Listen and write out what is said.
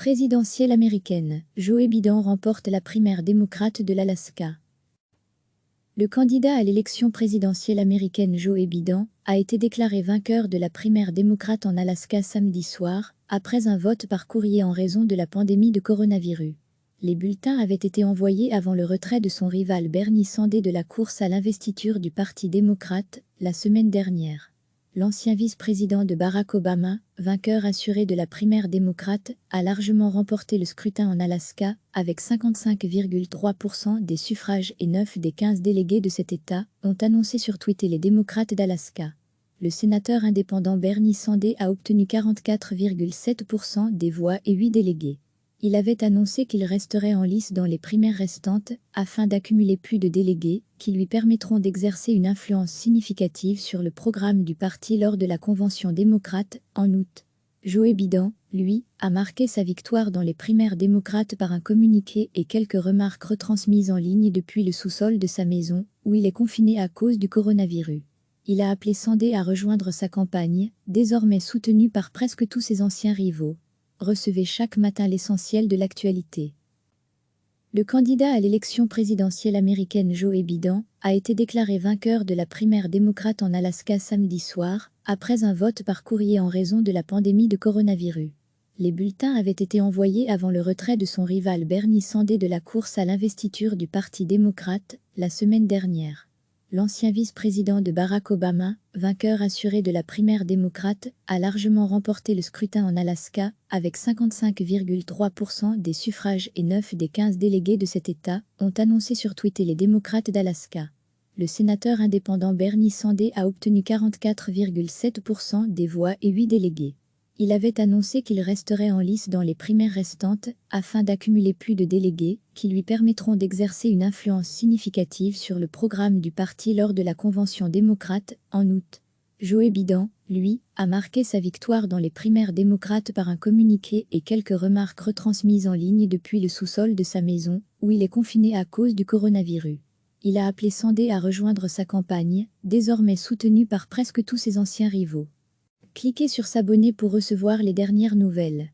Présidentielle américaine, Joe Biden remporte la primaire démocrate de l'Alaska. Le candidat à l'élection présidentielle américaine Joe Biden a été déclaré vainqueur de la primaire démocrate en Alaska samedi soir, après un vote par courrier en raison de la pandémie de coronavirus. Les bulletins avaient été envoyés avant le retrait de son rival Bernie Sanders de la course à l'investiture du Parti démocrate, la semaine dernière. L'ancien vice-président de Barack Obama, vainqueur assuré de la primaire démocrate, a largement remporté le scrutin en Alaska, avec 55,3% des suffrages et 9 des 15 délégués de cet État, ont annoncé sur Twitter les démocrates d'Alaska. Le sénateur indépendant Bernie Sanders a obtenu 44,7% des voix et 8 délégués. Il avait annoncé qu'il resterait en lice dans les primaires restantes, afin d'accumuler plus de délégués, qui lui permettront d'exercer une influence significative sur le programme du parti lors de la convention démocrate, en août. Joe Biden, lui, a marqué sa victoire dans les primaires démocrates par un communiqué et quelques remarques retransmises en ligne depuis le sous-sol de sa maison, où il est confiné à cause du coronavirus. Il a appelé Sanders à rejoindre sa campagne, désormais soutenue par presque tous ses anciens rivaux. Recevez chaque matin l'essentiel de l'actualité. Le candidat à l'élection présidentielle américaine Joe Biden a été déclaré vainqueur de la primaire démocrate en Alaska samedi soir, après un vote par courrier en raison de la pandémie de coronavirus. Les bulletins avaient été envoyés avant le retrait de son rival Bernie Sanders de la course à l'investiture du Parti démocrate, la semaine dernière. L'ancien vice-président de Barack Obama, vainqueur assuré de la primaire démocrate, a largement remporté le scrutin en Alaska, avec 55,3% des suffrages et 9 des 15 délégués de cet État, ont annoncé sur Twitter les démocrates d'Alaska. Le sénateur indépendant Bernie Sanders a obtenu 44,7% des voix et 8 délégués. Il avait annoncé qu'il resterait en lice dans les primaires restantes, afin d'accumuler plus de délégués, qui lui permettront d'exercer une influence significative sur le programme du parti lors de la convention démocrate, en août. Joe Biden, lui, a marqué sa victoire dans les primaires démocrates par un communiqué et quelques remarques retransmises en ligne depuis le sous-sol de sa maison, où il est confiné à cause du coronavirus. Il a appelé Sanders à rejoindre sa campagne, désormais soutenue par presque tous ses anciens rivaux. Cliquez sur s'abonner pour recevoir les dernières nouvelles.